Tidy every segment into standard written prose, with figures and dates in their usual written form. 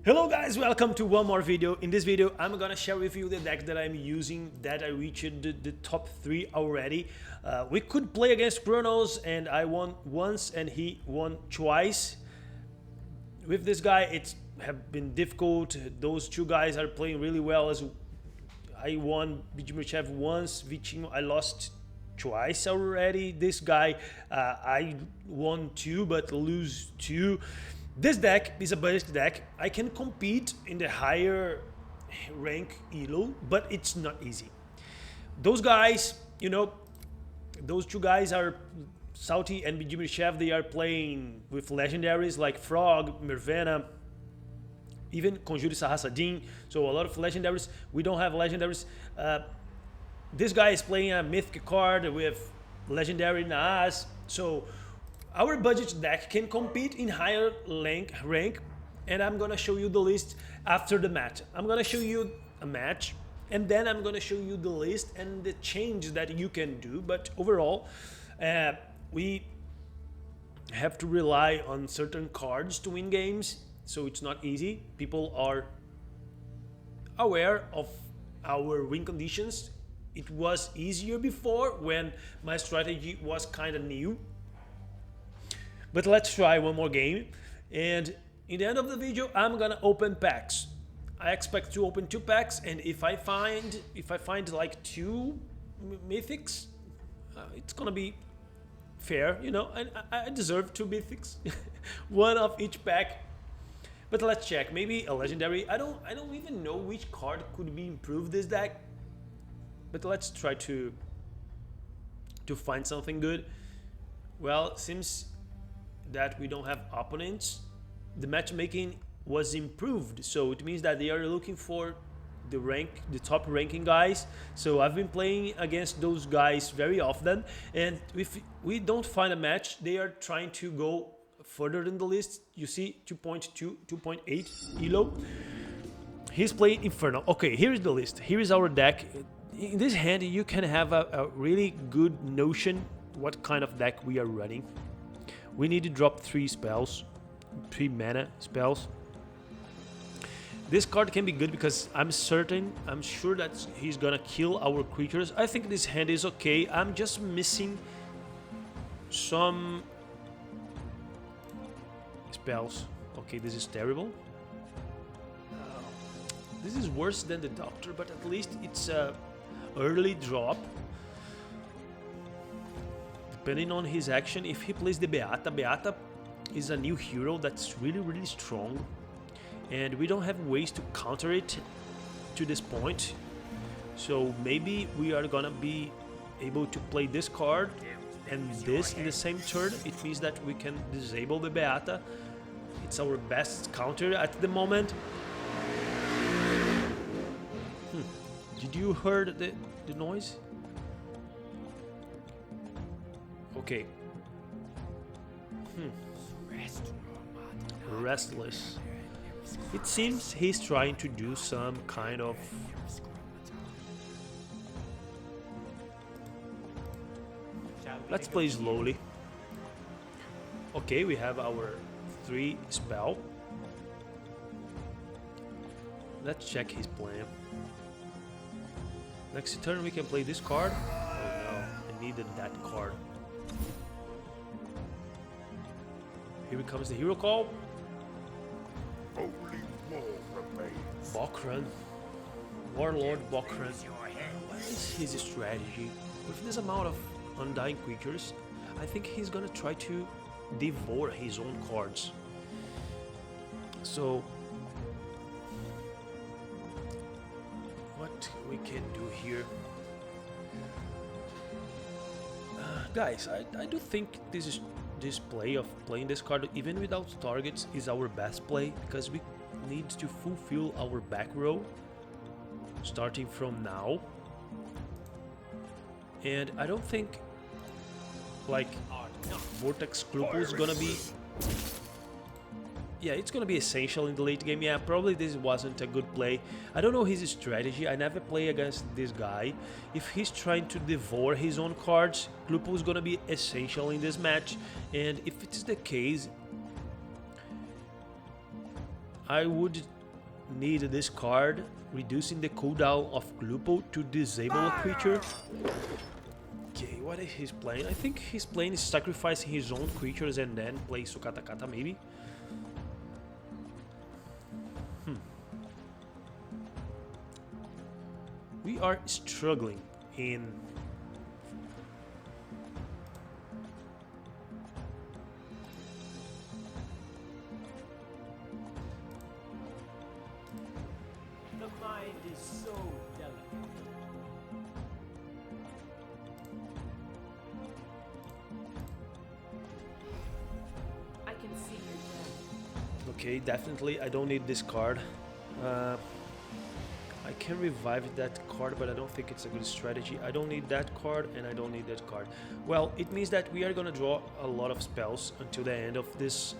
Hello guys, welcome to one more video. In this video, I'm gonna share with you the deck that I'm using that I reached the top 3 already. We could play against Chronos and I won once and he won twice. With this guy, it's have been difficult. Those two guys are playing really well. As I won Dfiance once, Vitinho I lost twice already. This guy, I won 2 but lose 2. This deck is a budget deck. I can compete in the higher rank elo, but it's not easy. Those guys, you know, those two guys are Salty and Dfiance. They are playing with legendaries like Frog, Mirvana, even Conjure Sahassadin. So a lot of legendaries. We don't have legendaries. This guy is playing a mythic card with legendary Naas. So our budget deck can compete in higher rank, and I'm gonna show you the list after the match. I'm gonna show you a match, and then I'm gonna show you the list and the changes that you can do. But overall, we have to rely on certain cards to win games, so it's not easy. People are aware of our win conditions. It was easier before when my strategy was kind of new. But let's try one more game, and in the end of the video I'm gonna open packs. I expect to open 2 packs, and if I find like 2 mythics, it's gonna be fair, you know, and I deserve 2 mythics, one of each pack. But let's check, maybe a legendary. I don't even know which card could be improved this deck, but let's try to find something good. Well, seems that we don't have opponents. The matchmaking was improved, so it means that they are looking for the top ranking guys. So I've been playing against those guys very often, and if we don't find a match, they are trying to go further in the list. You see 2.2, 2.8 elo. He's playing Infernal. Okay, here is the list. Here is our deck. In this hand you can have a really good notion what kind of deck we are running. We need to drop 3 spells, 3 mana spells. This card can be good because I'm sure that he's gonna kill our creatures. I think this hand is okay. I'm just missing some spells. Okay, this is terrible. This is worse than the Doctor, but at least it's a early drop. Depending on his action, if he plays the Beata is a new hero that's really strong, and we don't have ways to counter it to this point. So maybe we are gonna be able to play this card and this in the same turn. It means that we can disable the Beata. It's our best counter at the moment. Did you hear the noise? Okay. Restless. It seems he's trying to do some kind of... Let's play slowly. Okay, we have our 3 spell. Let's check his plan. Next turn we can play this card. Oh no, I needed that card. Here comes the hero call. Only more remains. Bokran. Warlord Bokran. What is his strategy? With this amount of undying creatures, I think he's gonna try to devour his own cards. So what we can do here? Guys, I do think this play of playing this card even without targets is our best play, because we need to fulfill our back row starting from now. And I don't think like Vortex Clupo is gonna be... Yeah, it's gonna be essential in the late game. Yeah, probably this wasn't a good play. I don't know his strategy. I never play against this guy. If he's trying to devour his own cards, Clupo is gonna be essential in this match. And if it's the case, I would need this card, reducing the cooldown of Glupo to disable a creature. Okay, what is he playing? I think he's playing sacrificing his own creatures and then play Sukatakata maybe. We are struggling in... The mind is so delicate. I can see your death. Okay, definitely I don't need this card. I can revive that card, but I don't think it's a good strategy. I don't need that card, and I don't need that card. Well, it means that we are gonna draw a lot of spells until the end of this.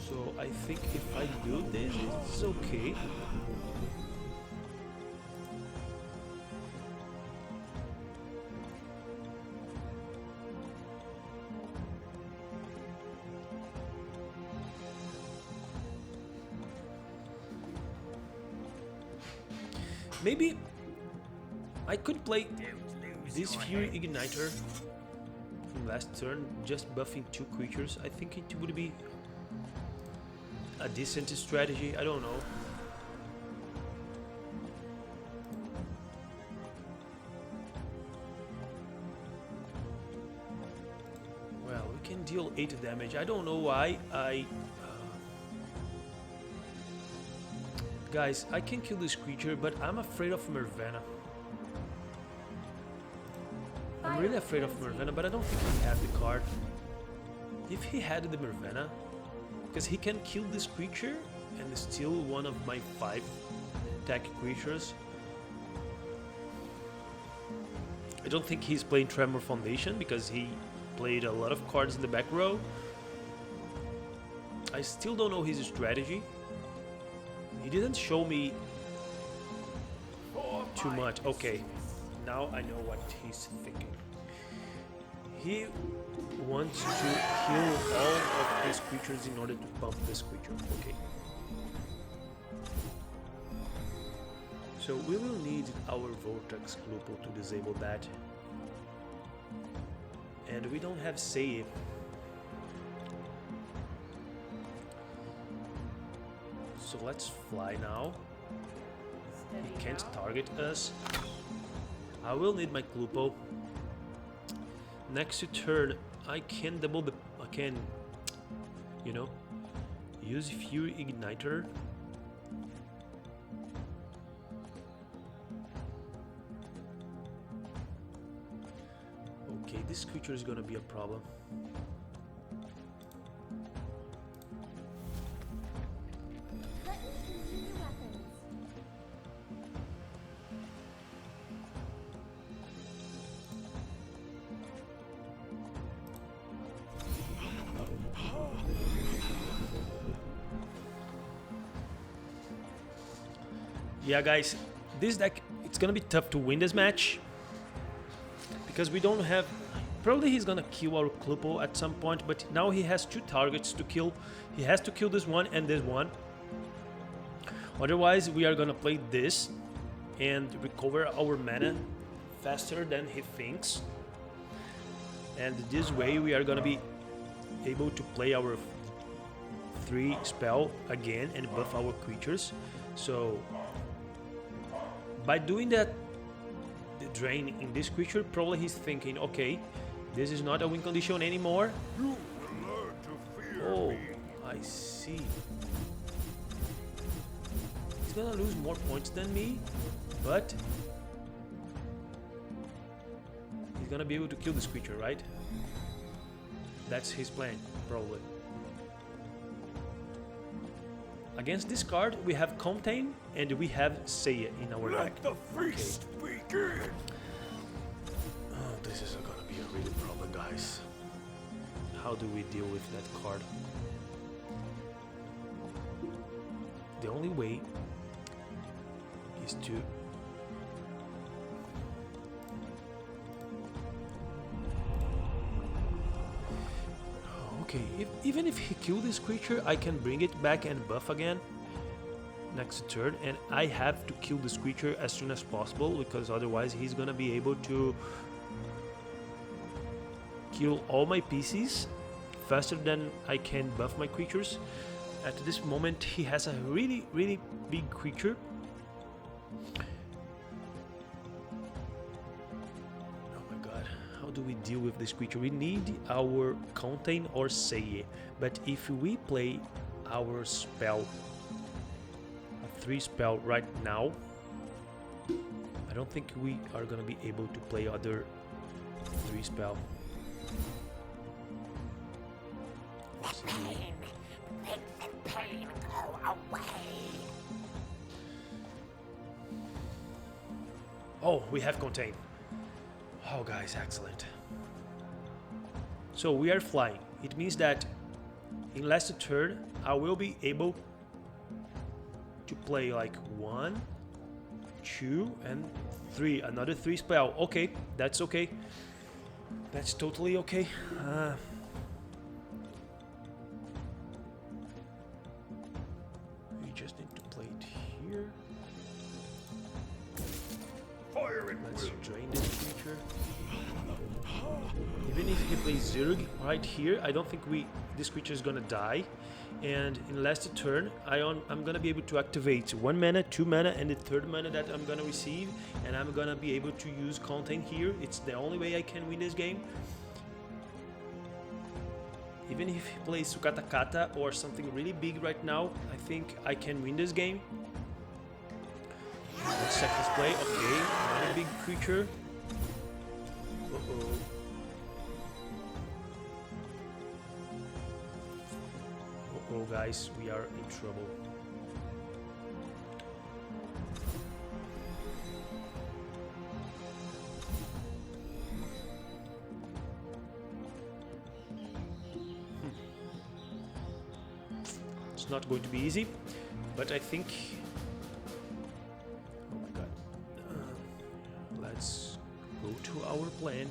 So I think if I do this, it's okay. Maybe I could play this Fuuri Igniter from last turn, just buffing 2 creatures. I think it would be a decent strategy. I don't know. Well, we can deal 8 damage. I don't know why I... Guys, I can kill this creature, but I'm afraid of Mervana. I'm really afraid of Mervana, but I don't think he has the card. If he had the Mervana, because he can kill this creature and steal one of my 5 attack creatures. I don't think he's playing Tremor Foundation because he played a lot of cards in the back row. I still don't know his strategy. He didn't show me too much. Okay, now I know what he's thinking. He wants to kill all of his creatures in order to pump this creature. Okay. So we will need our Vortex Glupo to disable that. And we don't have save. So let's fly now. He can't target us. I will need my Glupo. Next turn, I can double the... I can, you know, use Fuuri Igniter. Okay, this creature is gonna be a problem. Yeah, guys, this deck, it's gonna be tough to win this match because we don't have... Probably he's gonna kill our Glupo at some point, but now he has 2 targets to kill. He has to kill this one and this one. Otherwise, we are gonna play this and recover our mana faster than he thinks. And this way, we are gonna be able to play our 3 spell again and buff our creatures. So by doing that, the drain in this creature, probably he's thinking, okay, this is not a win condition anymore. You will learn to fear Oh, me. I see. He's gonna lose more points than me, but he's gonna be able to kill this creature, right? That's his plan, probably. Against this card, we have Contain and we have Seiya in our deck. Let the feast begin. Oh, this is gonna be a really problem, guys. How do we deal with that card? The only way is to... Okay, even if he kill this creature, I can bring it back and buff again next turn, and I have to kill this creature as soon as possible because otherwise he's gonna be able to kill all my pieces faster than I can buff my creatures. At this moment he has a really big creature. Oh my god, how do we deal with this creature? We need our Contain or Say, but if we play our spell, a 3 spell right now, I don't think we are gonna be able to play other 3 spell. Oh, we have Contain. Oh, guys, excellent. So we are flying. It means that in last turn, I will be able to play like 1, 2, and 3. Another 3 spell. Okay, that's okay. That's totally okay. We just need to play it here. Fire it Let's will. drain this creature. Even if he plays Zerg right here, I don't think this creature is gonna die. And in last turn, I'm gonna be able to activate 1 mana, 2 mana, and the 3rd mana that I'm gonna receive, and I'm gonna be able to use Contain here. It's the only way I can win this game. Even if he plays Sukata Kata or something really big right now, I think I can win this game. Let's check this play. Okay, another big creature. Uh-oh. Uh-oh, guys, we are in trouble. It's not going to be easy, but I think... Oh my god. Let's go to our plan.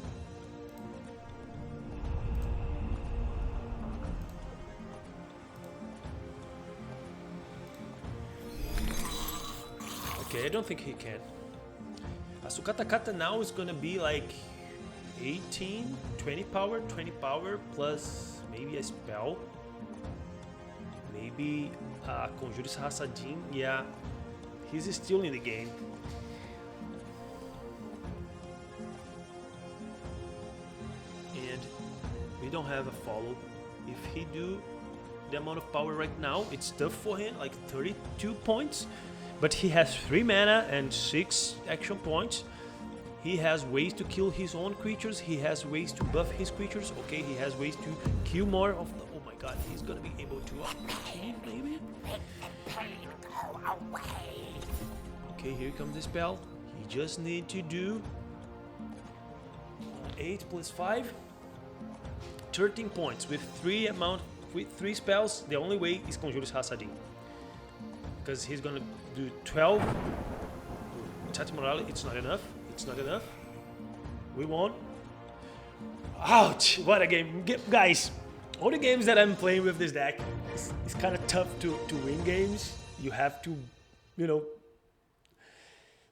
Okay, I don't think he can. A Sukata Kata now is gonna be like 18, 20 power plus maybe a spell. Maybe Conjure's Hassadin. Yeah, he's still in the game. And we don't have a follow. If he do the amount of power right now, it's tough for him, like 32 points. But he has 3 mana and 6 action points. He has ways to kill his own creatures. He has ways to buff his creatures. Okay, he has ways to kill more of the... Oh my god, he's gonna be able to... maybe? Okay, here comes the spell. He just need to do 8 plus 5. 13 points with 3 spells. The only way is Conjure's Hassadin. Because he's gonna do 12. Tati Morale, it's not enough. It's not enough. We won. Ouch! What a game. Guys, all the games that I'm playing with this deck, it's kind of tough to win games. You have to, you know,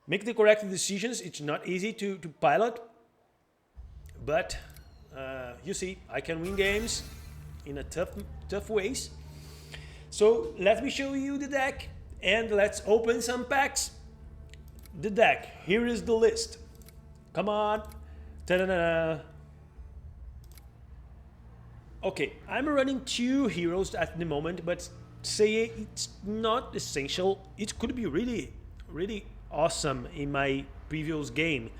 make the correct decisions. It's not easy to pilot. But, you see, I can win games in a tough ways. So, let me show you the deck. And let's open some packs. The deck. Here is the list. Come on. Ta-da-da-da. Okay, I'm running 2 heroes at the moment, but say it's not essential. It could be really awesome in my previous game.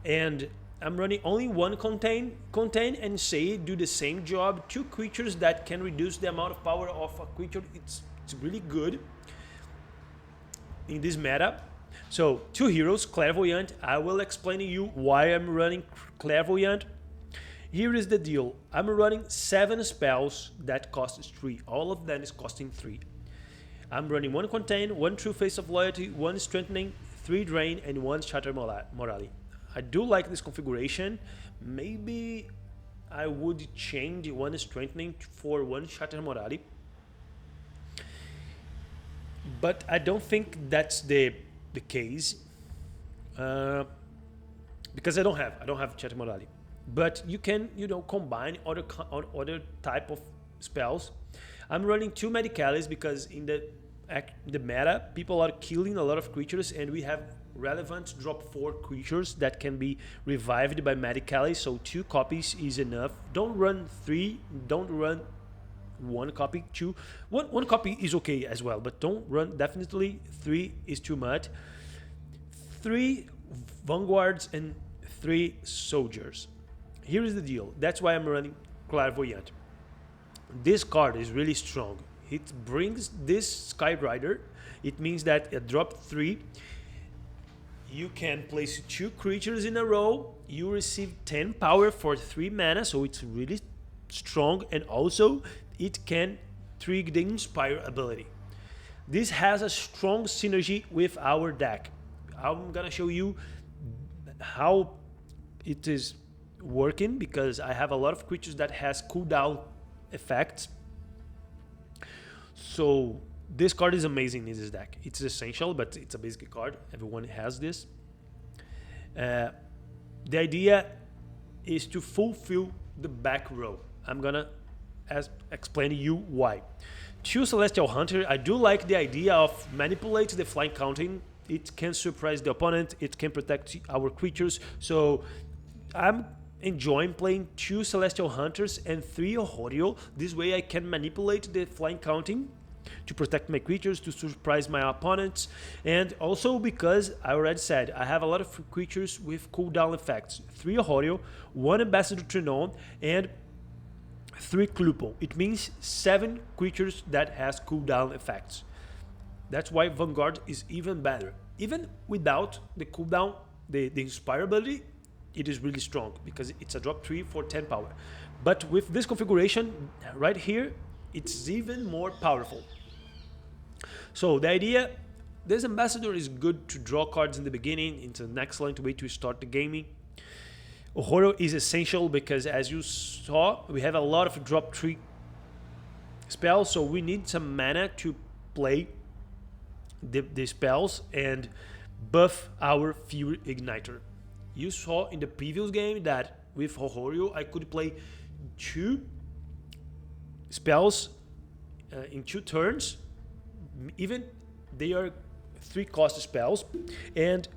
And I'm running only 1 contain and say do the same job. 2 creatures that can reduce the amount of power of a creature. It's really good in this meta. So 2 heroes, Clairvoyant. I will explain to you why I'm running Clairvoyant. Here is the deal. I'm running 7 spells that cost 3. All of them is costing 3. I'm running 1 Contain, 1 True Face of Loyalty, 1 Strengthening, 3 Drain, and 1 Shatter Morale. I do like this configuration. Maybe I would change one strengthening for one shatter morale. But I don't think that's the case, because I don't have shatter morale. But you can, you know, combine other type of spells. I'm running 2 Medicalis because in the meta, people are killing a lot of creatures, and we have relevant drop 4 creatures that can be revived by Medicalis, so 2 copies is enough. Don't run 3, don't run 1 copy, 2. One copy is okay as well, but don't run, definitely 3 is too much. 3 Vanguards and 3 Soldiers. Here is the deal, that's why I'm running Clairvoyant. This card is really strong. It brings this Skyrider. It means that at drop 3, you can place 2 creatures in a row. You receive 10 power for 3 mana, so it's really strong. And also, it can trigger the Inspire ability. This has a strong synergy with our deck. I'm gonna show you how it is working, because I have a lot of creatures that has cooldown effects. So this card is amazing in this deck. It's essential, but it's a basic card. Everyone has this. The idea is to fulfill the back row. I'm gonna explain to you why. 2 Celestial Hunter. I do like the idea of manipulate the flying counting. It can surprise the opponent. It can protect our creatures. So I'm enjoying playing 2 Celestial Hunters and 3 Horror. This way I can manipulate the flying counting to protect my creatures, to surprise my opponents, and also because I already said I have a lot of creatures with cooldown effects. 3 Horror, 1 Ambassador Trinon, and 3 Klupon. It means 7 creatures that has cooldown effects. That's why Vanguard is even better. Even without the cooldown, the Inspire ability, it is really strong because it's a drop 3 for 10 power. But with this configuration right here, it's even more powerful. So the idea, this Ambassador is good to draw cards in the beginning. It's an excellent way to start the gaming. Horror is essential because, as you saw, we have a lot of drop 3 spells, so we need some mana to play the spells and buff our Fury Igniter. You saw in the previous game that with Horror I could play 2 spells in 2 turns. Even they are 3 cost spells, and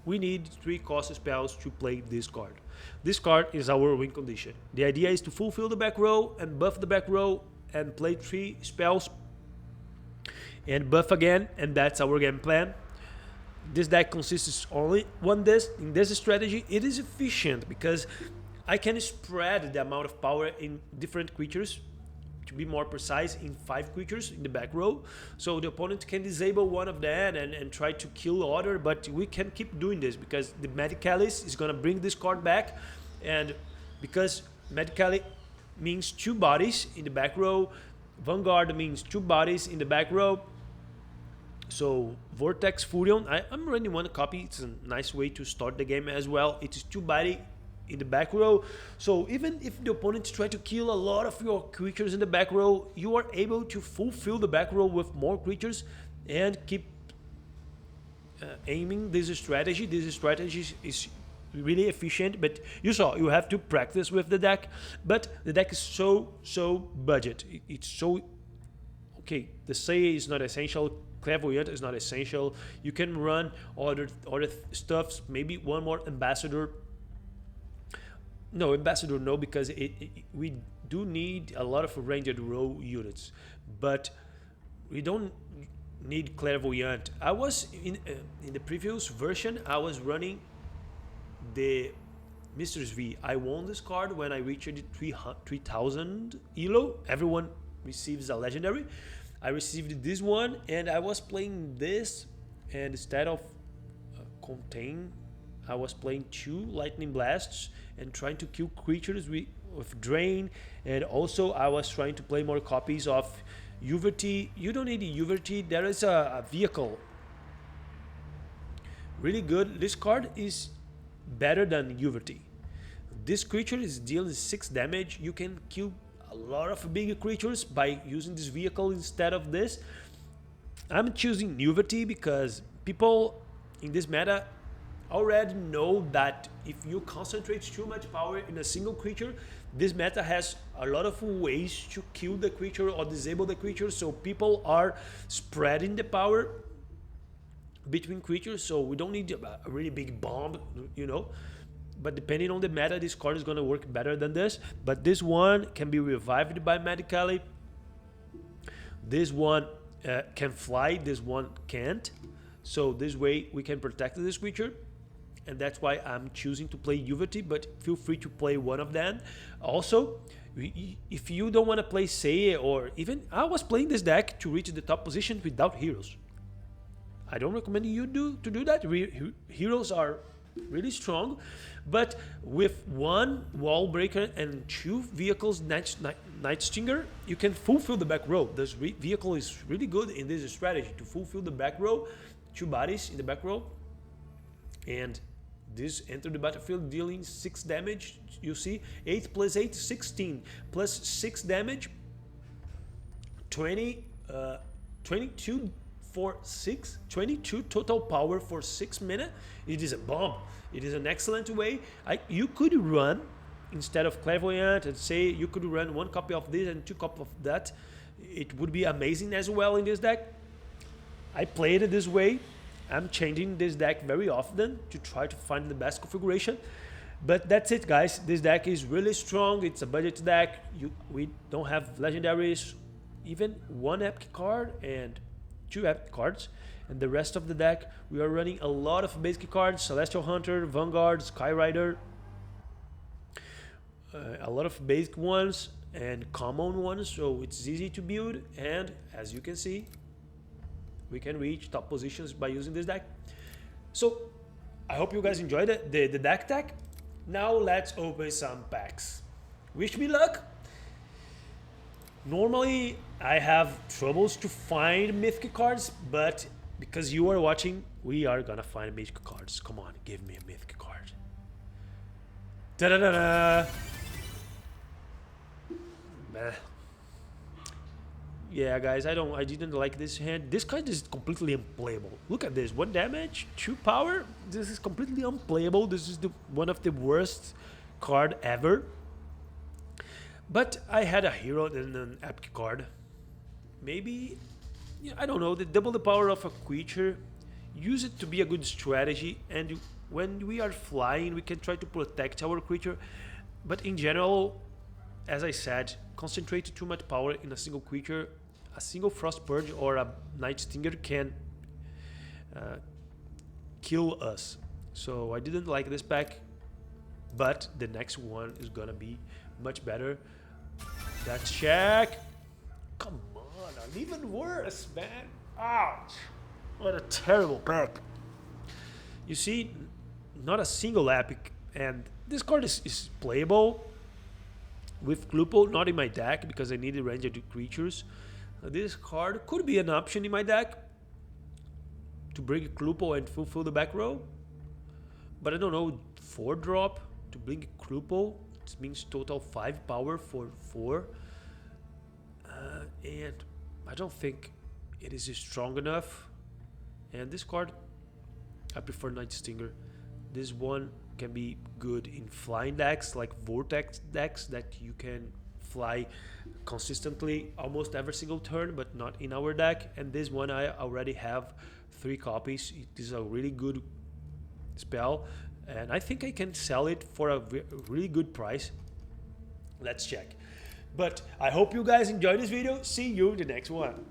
we need 3 cost spells to play this card. This card is our win condition. The idea is to fulfill the back row and buff the back row and play 3 spells and buff again, and that's our game plan. This deck consists only in this strategy. It is efficient because I can spread the amount of power in different creatures, to be more precise, in 5 creatures in the back row. So the opponent can disable one of them and try to kill other, but we can keep doing this because the Medicalis is gonna bring this card back, and because Medicalis means 2 bodies in the back row, Vanguard means 2 bodies in the back row. So Vortex Furion, I'm running 1 copy. It's a nice way to start the game as well. It's 2 body in the back row. So even if the opponents try to kill a lot of your creatures in the back row, you are able to fulfill the back row with more creatures and keep aiming this strategy. This strategy is really efficient, but you saw you have to practice with the deck. But the deck is so budget. It's so okay. The Say is not essential. Clairvoyant is not essential. You can run other stuffs. Maybe 1 more Ambassador. No, Ambassador no, because we do need a lot of ranged row units, but we don't need Clairvoyant. I was in the previous version, I was running the Mistress V. I won this card when I reached 3000 elo. Everyone receives a legendary. I received this one, and I was playing this, and instead of Contain, I was playing 2 Lightning Blasts and trying to kill creatures with Drain, and also I was trying to play more copies of Uverty. You don't need Uverty, there is a vehicle. Really good. This card is better than Uverty. this creature is dealing 6 damage. You can kill a lot of bigger creatures by using this vehicle instead of this. I'm choosing Nuvity because people in this meta already know that if you concentrate too much power in a single creature, this meta has a lot of ways to kill the creature or disable the creature, so people are spreading the power between creatures, so we don't need a really big bomb, you know. But depending on the meta, this card is going to work better than this. But this one can be revived by Medically. This one can fly, this one can't. So this way we can protect this creature. And that's why I'm choosing to play Nuvity, but feel free to play one of them. Also, if you don't want to play Seiya, or even I was playing this deck to reach the top position without heroes. I don't recommend you to do that. Heroes are really strong, but with 1 wall breaker and 2 vehicles, Night Stinger, you can fulfill the back row. This vehicle is really good in this strategy to fulfill the back row, 2 bodies in the back row, and this enter the battlefield dealing 6 damage. You see, 8 plus 8, 16 plus 6 damage, 22 for 6, 22 total power for 6 minutes. It is a bomb. It is an excellent way. You could run, instead of Clairvoyant, and say you could run 1 copy of this and 2 copy of that. It would be amazing as well in this deck. I played it this way. I'm changing this deck very often to try to find the best configuration. But that's it, guys. This deck is really strong. It's a budget deck. We don't have legendaries, even 1 epic card and 2 epic cards. And the rest of the deck, we are running a lot of basic cards: Celestial Hunter, Vanguard, Skyrider, a lot of basic ones and common ones, so it's easy to build. And as you can see, we can reach top positions by using this deck. So I hope you guys enjoyed the deck tech. Now let's open some packs. Wish me luck. Normally I have troubles to find mythic cards, but because you are watching, we are gonna find mythic cards. Come on, give me a mythic card. Da-da-da-da! Meh. Yeah, guys, I didn't like this hand. This card is completely unplayable. Look at this: 1 damage, 2 power. This is completely unplayable. This is one of the worst card ever. But I had a hero and an epic card. Maybe, yeah, I don't know. Double the power of a creature. Use it to be a good strategy. And when we are flying, we can try to protect our creature. But in general, as I said, concentrate too much power in a single creature. A single Frost Purge or a Night Stinger can kill us. So I didn't like this pack, but the next one is gonna be much better. That's check. Come on, even worse, man. Ouch. What a terrible pack. You see, not a single epic, and this card is playable with Klupo, not in my deck because I needed ranged creatures. This card could be an option in my deck to bring Klupo and fulfill the back row. But I don't know, 4 drop to bring Klupo. It means total 5 power for 4. And I don't think it is strong enough. And this card, I prefer Night Stinger. This one can be good in flying decks, like Vortex decks that you can fly consistently almost every single turn, but not in our deck. And this one I already have 3 copies. It is a really good spell, and I think I can sell it for a really good price. Let's check. But I hope you guys enjoyed this video. See you in the next one.